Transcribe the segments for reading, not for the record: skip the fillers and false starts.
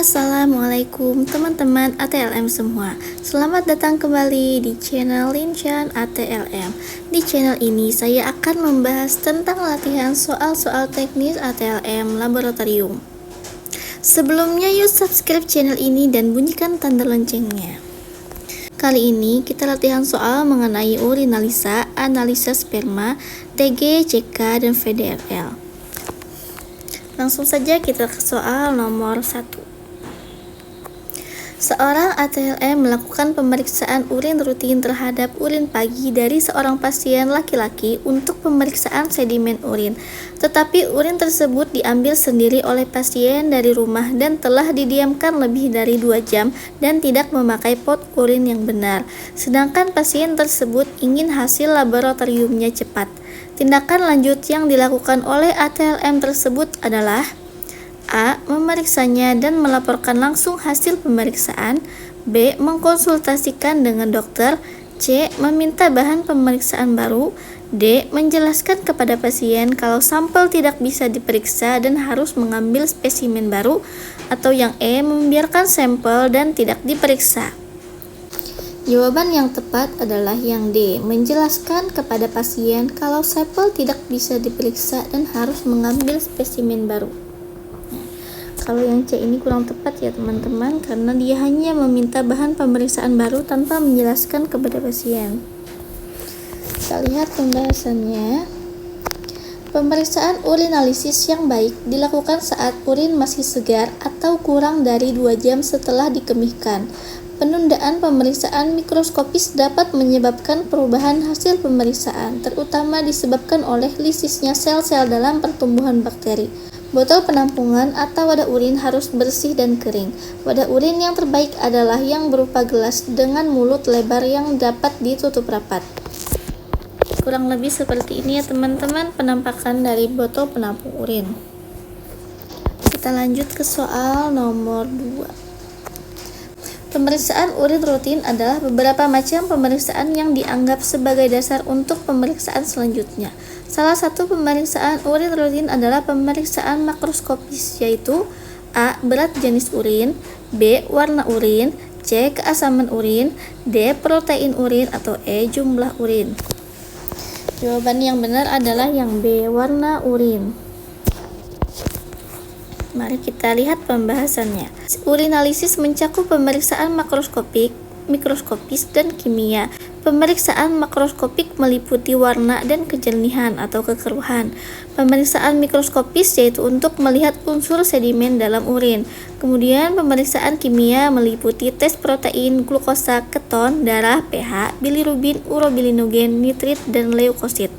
Assalamualaikum teman-teman ATLM semua. Selamat datang kembali di channel Linchan ATLM. Di channel ini saya akan membahas tentang latihan soal-soal teknis ATLM laboratorium. Sebelumnya yuk subscribe channel ini dan bunyikan tanda loncengnya. Kali ini kita latihan soal mengenai urinalisa, analisa sperma, TG, CK, dan VDRL. Langsung saja kita ke soal nomor 1. Seorang ATLM melakukan pemeriksaan urin rutin terhadap urin pagi dari seorang pasien laki-laki untuk pemeriksaan sedimen urin. Tetapi urin tersebut diambil sendiri oleh pasien dari rumah dan telah didiamkan lebih dari 2 jam dan tidak memakai pot urin yang benar. Sedangkan pasien tersebut ingin hasil laboratoriumnya cepat. Tindakan lanjut yang dilakukan oleh ATLM tersebut adalah: A. Memeriksanya dan melaporkan langsung hasil pemeriksaan. B. Mengkonsultasikan dengan dokter. C. Meminta bahan pemeriksaan baru. D. Menjelaskan kepada pasien kalau sampel tidak bisa diperiksa dan harus mengambil spesimen baru. Atau yang E. Membiarkan sampel dan tidak diperiksa. Jawaban yang tepat adalah yang D. Menjelaskan kepada pasien kalau sampel tidak bisa diperiksa dan harus mengambil spesimen baru. Kalau yang C ini kurang tepat ya teman-teman, karena dia hanya meminta bahan pemeriksaan baru tanpa menjelaskan kepada pasien. Kita lihat pembahasannya. Pemeriksaan urinalisis yang baik dilakukan saat urin masih segar atau kurang dari 2 jam setelah dikemihkan. Penundaan pemeriksaan mikroskopis dapat menyebabkan perubahan hasil pemeriksaan, terutama disebabkan oleh lisisnya sel-sel dalam pertumbuhan bakteri. Botol penampungan atau wadah urin harus bersih dan kering. Wadah urin yang terbaik adalah yang berupa gelas dengan mulut lebar yang dapat ditutup rapat. Kurang lebih seperti ini ya teman-teman penampakan dari botol penampung urin. Kita lanjut ke soal nomor 2. Pemeriksaan urin rutin adalah beberapa macam pemeriksaan yang dianggap sebagai dasar untuk pemeriksaan selanjutnya. Salah satu pemeriksaan urin rutin adalah pemeriksaan makroskopis, yaitu A. Berat jenis urin, B. Warna urin, C. Keasaman urin, D. Protein urin, atau E. Jumlah urin. Jawaban yang benar adalah yang B. Warna urin. Mari kita lihat pembahasannya. Urinalisis mencakup pemeriksaan makroskopik, mikroskopis, dan kimia. Pemeriksaan makroskopik meliputi warna dan kejernihan atau kekeruhan. Pemeriksaan mikroskopis yaitu untuk melihat unsur sedimen dalam urin. Kemudian pemeriksaan kimia meliputi tes protein, glukosa, keton, darah, pH, bilirubin, urobilinogen, nitrit, dan leukosit.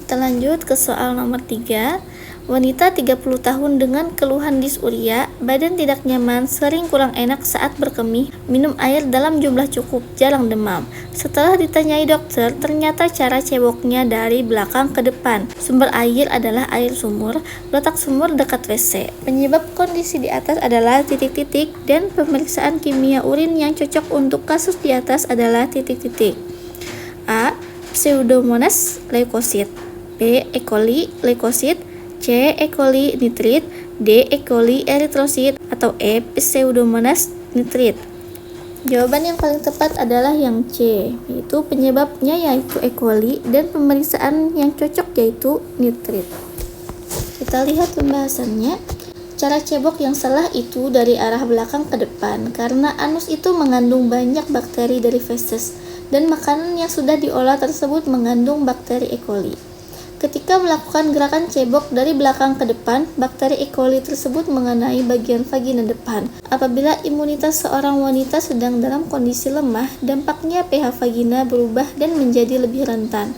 Kita lanjut ke soal nomor 3. Wanita 30 tahun dengan keluhan dysuria, badan tidak nyaman, sering kurang enak saat berkemih, minum air dalam jumlah cukup, jarang demam. Setelah ditanyai dokter, ternyata cara ceboknya dari belakang ke depan. Sumber air adalah air sumur, letak sumur dekat WC. Penyebab kondisi di atas adalah titik-titik, dan pemeriksaan kimia urin yang cocok untuk kasus di atas adalah titik-titik. A. Pseudomonas leukosit, B. E. coli leukosit, C. E. coli nitrit, D. E. coli eritrosit, atau E. Pseudomonas nitrit. Jawaban yang paling tepat adalah yang C, yaitu penyebabnya yaitu E. coli dan pemeriksaan yang cocok yaitu nitrit. Kita lihat pembahasannya. Cara cebok yang salah itu dari arah belakang ke depan, karena anus itu mengandung banyak bakteri dari feses, dan makanan yang sudah diolah tersebut mengandung bakteri E. coli. Ketika melakukan gerakan cebok dari belakang ke depan, bakteri E. coli tersebut mengenai bagian vagina depan. Apabila imunitas seorang wanita sedang dalam kondisi lemah, dampaknya pH vagina berubah dan menjadi lebih rentan.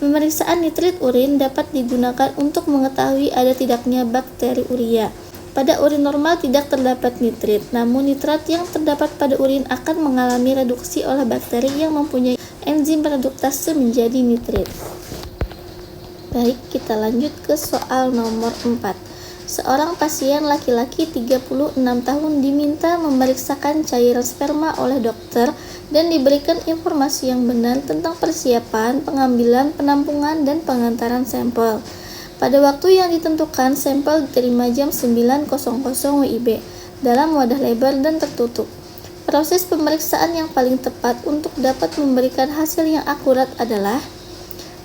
Pemeriksaan nitrit urin dapat digunakan untuk mengetahui ada tidaknya bakteri urea. Pada urin normal tidak terdapat nitrit, namun nitrat yang terdapat pada urin akan mengalami reduksi oleh bakteri yang mempunyai enzim reduktase menjadi nitrit. Baik, kita lanjut ke soal nomor 4. Seorang pasien laki-laki 36 tahun diminta memeriksakan cairan sperma oleh dokter dan diberikan informasi yang benar tentang persiapan, pengambilan, penampungan, dan pengantaran sampel. Pada waktu yang ditentukan, sampel diterima jam 9.00 WIB. dalam wadah lebar dan tertutup. Proses pemeriksaan yang paling tepat untuk dapat memberikan hasil yang akurat adalah: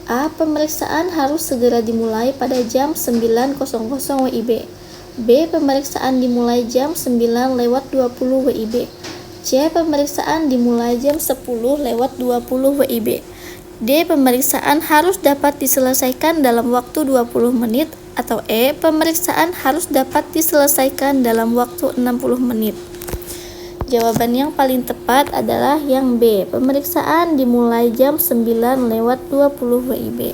A. Pemeriksaan harus segera dimulai pada jam 9.00 WIB. B. Pemeriksaan dimulai jam 9:20 WIB. C. Pemeriksaan dimulai jam 10:20 WIB. D. Pemeriksaan harus dapat diselesaikan dalam waktu 20 menit. Atau E. Pemeriksaan harus dapat diselesaikan dalam waktu 60 menit. Jawaban yang paling tepat adalah yang B. Pemeriksaan dimulai jam 9:20 WIB.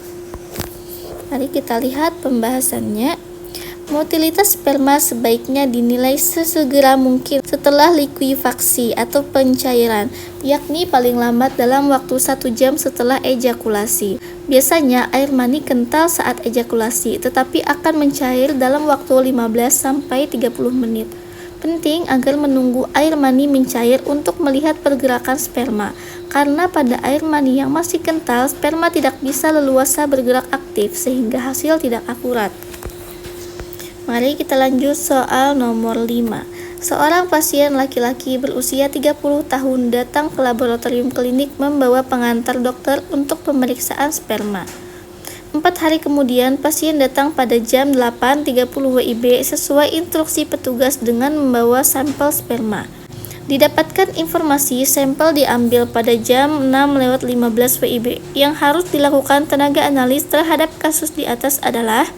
Mari kita lihat pembahasannya. Motilitas sperma sebaiknya dinilai sesegera mungkin setelah likuifaksi atau pencairan, yakni paling lambat dalam waktu 1 jam setelah ejakulasi. Biasanya air mani kental saat ejakulasi, tetapi akan mencair dalam waktu 15-30 menit. Penting agar menunggu air mani mencair untuk melihat pergerakan sperma, karena pada air mani yang masih kental, sperma tidak bisa leluasa bergerak aktif sehingga hasil tidak akurat. Mari kita lanjut soal nomor 5. Seorang pasien laki-laki berusia 30 tahun datang ke laboratorium klinik membawa pengantar dokter untuk pemeriksaan sperma. 4 hari kemudian, pasien datang pada jam 8.30 WIB sesuai instruksi petugas dengan membawa sampel sperma. Didapatkan informasi sampel diambil pada jam 6:15 WIB. Yang harus dilakukan tenaga analis terhadap kasus di atas adalah: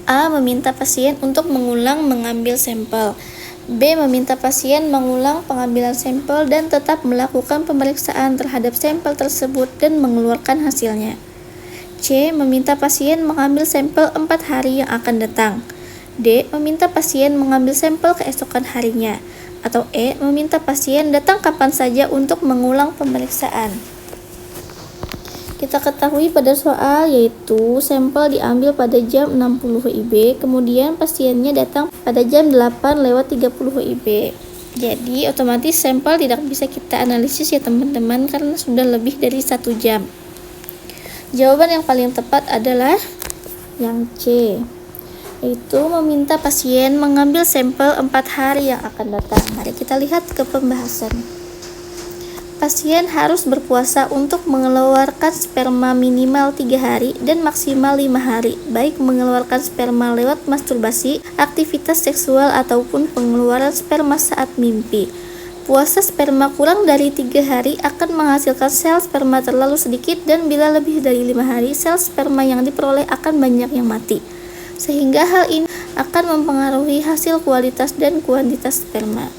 A. Meminta pasien untuk mengulang mengambil sampel. B. Meminta pasien mengulang pengambilan sampel dan tetap melakukan pemeriksaan terhadap sampel tersebut dan mengeluarkan hasilnya. C. Meminta pasien mengambil sampel 4 hari yang akan datang. D. Meminta pasien mengambil sampel keesokan harinya. Atau E. Meminta pasien datang kapan saja untuk mengulang pemeriksaan. Kita ketahui pada soal yaitu sampel diambil pada jam 60 WIB, kemudian pasiennya datang pada jam 8:30 WIB. Jadi otomatis sampel tidak bisa kita analisis ya teman-teman, karena sudah lebih dari 1 jam. Jawaban yang paling tepat adalah yang C, yaitu meminta pasien mengambil sampel 4 hari yang akan datang. Mari kita lihat ke pembahasan. Pasien harus berpuasa untuk mengeluarkan sperma minimal 3 hari dan maksimal 5 hari, baik mengeluarkan sperma lewat masturbasi, aktivitas seksual, ataupun pengeluaran sperma saat mimpi. Puasa sperma kurang dari 3 hari akan menghasilkan sel sperma terlalu sedikit, dan bila lebih dari 5 hari, sel sperma yang diperoleh akan banyak yang mati. Sehingga hal ini akan mempengaruhi hasil kualitas dan kuantitas sperma.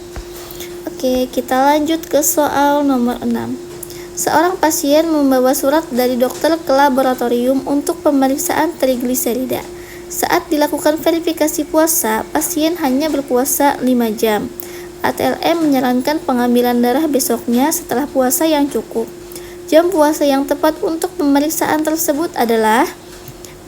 Oke, kita lanjut ke soal nomor 6. Seorang pasien membawa surat dari dokter ke laboratorium untuk pemeriksaan trigliserida. Saat dilakukan verifikasi puasa, pasien hanya berpuasa 5 jam. ATLM menyarankan pengambilan darah besoknya setelah puasa yang cukup. Jam puasa yang tepat untuk pemeriksaan tersebut adalah: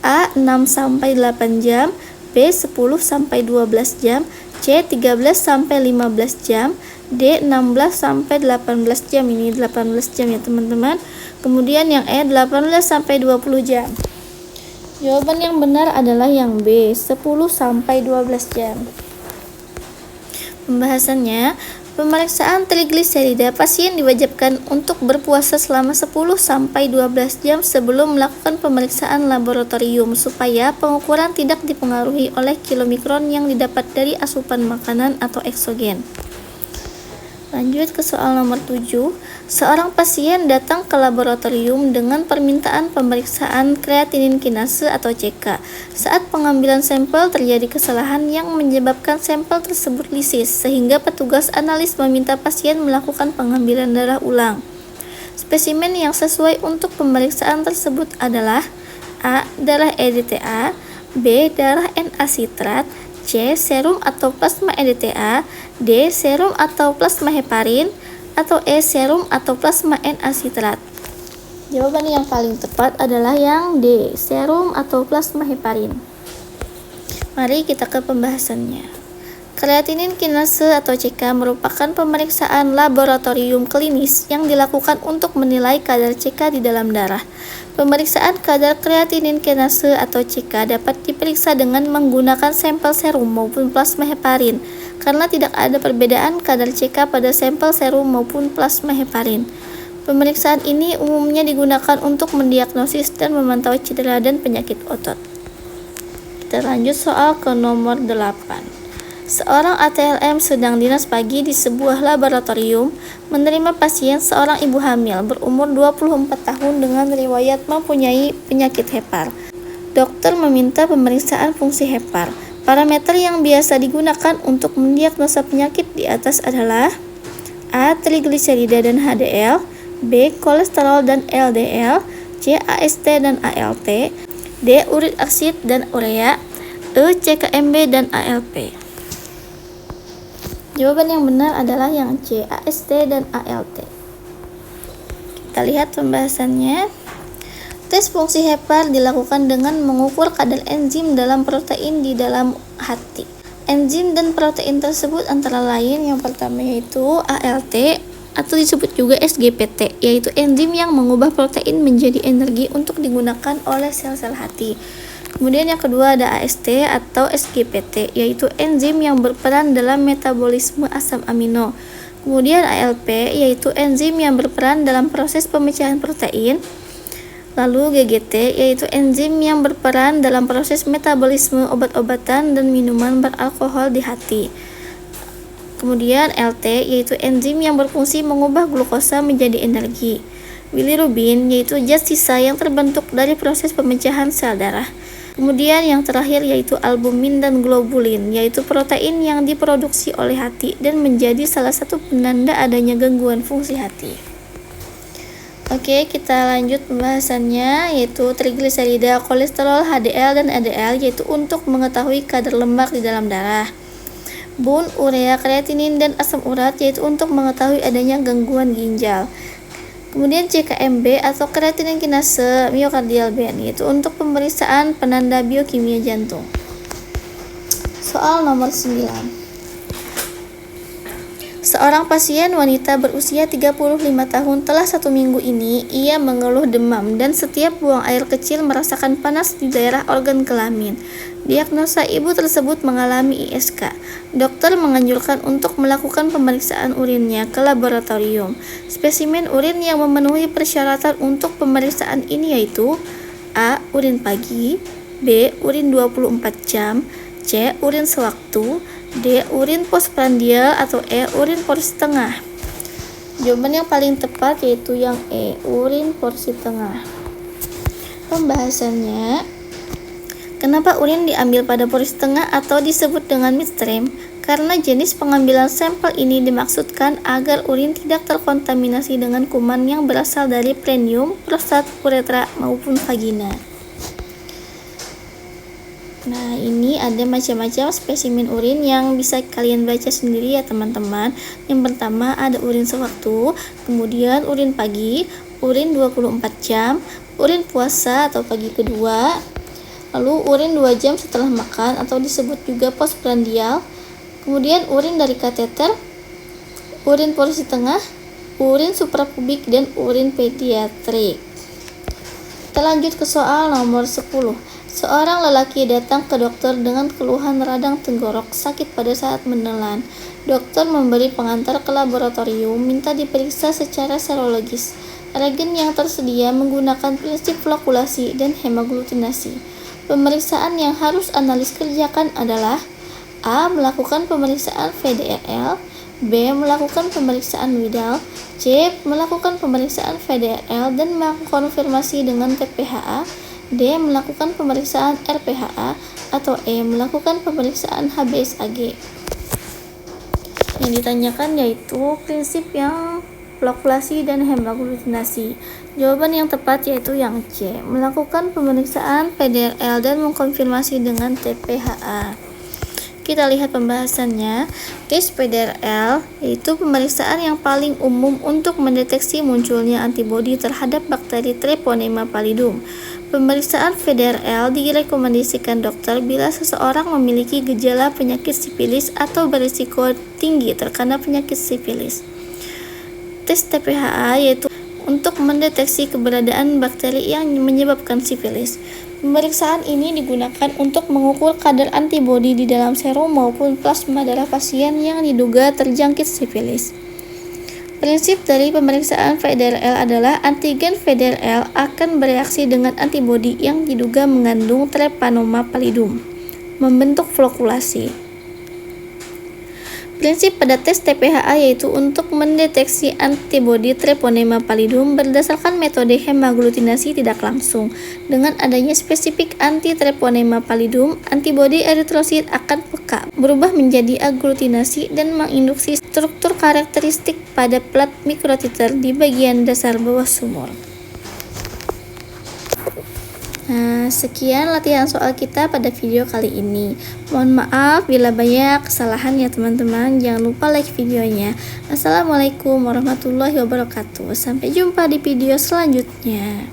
A. 6-8 jam, B. 10-12 jam, C. 13-15 jam, D. 16-18 jam. Ini 18 jam ya teman-teman. Kemudian yang E 18-20 jam. Jawaban yang benar adalah yang B, 10-12 jam. Pembahasannya, pemeriksaan trigliserida, pasien diwajibkan untuk berpuasa selama 10-12 jam sebelum melakukan pemeriksaan laboratorium supaya pengukuran tidak dipengaruhi oleh kilomikron yang didapat dari asupan makanan atau eksogen. Lanjut ke soal nomor 7. Seorang pasien datang ke laboratorium dengan permintaan pemeriksaan kreatinin kinase atau CK. Saat pengambilan sampel terjadi kesalahan yang menyebabkan sampel tersebut lisis, sehingga petugas analis meminta pasien melakukan pengambilan darah ulang. Spesimen yang sesuai untuk pemeriksaan tersebut adalah: A. Darah EDTA, B. Darah Na sitrat, C. Serum atau plasma EDTA, D. Serum atau plasma heparin, atau E. Serum atau plasma Na sitrat. Jawaban yang paling tepat adalah yang D. Serum atau plasma heparin. Mari kita ke pembahasannya. Kreatinin kinase atau CK merupakan pemeriksaan laboratorium klinis yang dilakukan untuk menilai kadar CK di dalam darah. Pemeriksaan kadar kreatinin kinase atau CK dapat diperiksa dengan menggunakan sampel serum maupun plasma heparin, karena tidak ada perbedaan kadar CK pada sampel serum maupun plasma heparin. Pemeriksaan ini umumnya digunakan untuk mendiagnosis dan memantau cedera dan penyakit otot. Kita lanjut soal ke nomor 8. Seorang ATLM sedang dinas pagi di sebuah laboratorium menerima pasien seorang ibu hamil berumur 24 tahun dengan riwayat mempunyai penyakit hepar. Dokter meminta pemeriksaan fungsi hepar. Parameter yang biasa digunakan untuk mendiagnosa penyakit di atas adalah A. Trigliserida dan HDL, B. Kolesterol dan LDL, C. AST dan ALT, D. Uric acid dan urea, E. CKMB dan ALP. Jawaban yang benar adalah yang C, AST dan ALT. Kita lihat pembahasannya. Tes fungsi hepar dilakukan dengan mengukur kadar enzim dalam protein di dalam hati. Enzim dan protein tersebut antara lain yang pertama yaitu ALT atau disebut juga SGPT, yaitu enzim yang mengubah protein menjadi energi untuk digunakan oleh sel-sel hati. Kemudian yang kedua ada AST atau SGPT, yaitu enzim yang berperan dalam metabolisme asam amino. Kemudian ALP, yaitu enzim yang berperan dalam proses pemecahan protein. Lalu GGT, yaitu enzim yang berperan dalam proses metabolisme obat-obatan dan minuman beralkohol di hati. Kemudian LT, yaitu enzim yang berfungsi mengubah glukosa menjadi energi. Bilirubin, yaitu zat sisa yang terbentuk dari proses pemecahan sel darah. Kemudian yang terakhir yaitu albumin dan globulin, yaitu protein yang diproduksi oleh hati dan menjadi salah satu penanda adanya gangguan fungsi hati. Oke, kita lanjut pembahasannya, yaitu trigliserida, kolesterol, HDL, dan LDL, yaitu untuk mengetahui kadar lemak di dalam darah. Bun, urea, kreatinin, dan asam urat, yaitu untuk mengetahui adanya gangguan ginjal. Kemudian CKMB atau kreatinin kinase myocardial band, yaitu untuk pemeriksaan penanda biokimia jantung. Soal nomor 9. Seorang pasien wanita berusia 35 tahun telah 1 minggu ini ia mengeluh demam dan setiap buang air kecil merasakan panas di daerah organ kelamin. Diagnosa ibu tersebut mengalami ISK. Dokter menganjurkan untuk melakukan pemeriksaan urinnya ke laboratorium. Spesimen urin yang memenuhi persyaratan untuk pemeriksaan ini yaitu A. Urin pagi, B. Urin 24 jam, C. Urin sewaktu, D. Urin postprandial, atau E. Urin porsi tengah. Jawaban yang paling tepat yaitu yang E. Urin porsi tengah. Pembahasannya, kenapa urin diambil pada porsi tengah atau disebut dengan midstream? Karena jenis pengambilan sampel ini dimaksudkan agar urin tidak terkontaminasi dengan kuman yang berasal dari perineum, prostat, uretra, maupun vagina. Nah, ini ada macam-macam spesimen urin yang bisa kalian baca sendiri ya teman-teman. Yang pertama ada urin sewaktu, kemudian urin pagi, urin 24 jam, urin puasa atau pagi kedua, lalu urin 2 jam setelah makan atau disebut juga postprandial, kemudian urin dari kateter, urin porsi tengah, urin suprapubik, dan urin pediatrik. Kita lanjut ke soal nomor 10. Seorang lelaki datang ke dokter dengan keluhan radang tenggorok sakit pada saat menelan. Dokter memberi pengantar ke laboratorium, minta diperiksa secara serologis. Reagen yang tersedia menggunakan prinsip flokulasi dan hemaglutinasi. Pemeriksaan yang harus analis kerjakan adalah A. Melakukan pemeriksaan VDRL, B. Melakukan pemeriksaan Widal, C. Melakukan pemeriksaan VDRL dan mengkonfirmasi dengan TPHA, D. Melakukan pemeriksaan RPHA, atau E. Melakukan pemeriksaan HBsAg. Yang ditanyakan yaitu prinsip yang flokulasi dan hemaglutinasi. Jawaban yang tepat yaitu yang C. Melakukan pemeriksaan PDRL dan mengkonfirmasi dengan TPHA. Kita lihat pembahasannya. Tes PDRL yaitu pemeriksaan yang paling umum untuk mendeteksi munculnya antibodi terhadap bakteri Treponema pallidum. Pemeriksaan VDRL direkomendasikan dokter bila seseorang memiliki gejala penyakit sifilis atau berisiko tinggi terkena penyakit sifilis. Tes TPHA yaitu untuk mendeteksi keberadaan bakteri yang menyebabkan sifilis. Pemeriksaan ini digunakan untuk mengukur kadar antibodi di dalam serum maupun plasma darah pasien yang diduga terjangkit sifilis. Prinsip dari pemeriksaan VDRL adalah antigen VDRL akan bereaksi dengan antibodi yang diduga mengandung Treponema pallidum, membentuk flokulasi. Prinsip pada tes TPHA yaitu untuk mendeteksi antibodi Treponema pallidum berdasarkan metode hemaglutinasi tidak langsung. Dengan adanya spesifik anti-Treponema pallidum, antibodi eritrosit akan peka, berubah menjadi aglutinasi dan menginduksi struktur karakteristik pada plat mikrotiter di bagian dasar bawah sumur. Nah, sekian latihan soal kita pada video kali ini. Mohon maaf bila banyak kesalahan ya teman-teman. Jangan lupa like videonya. Assalamualaikum warahmatullahi wabarakatuh. Sampai jumpa di video selanjutnya.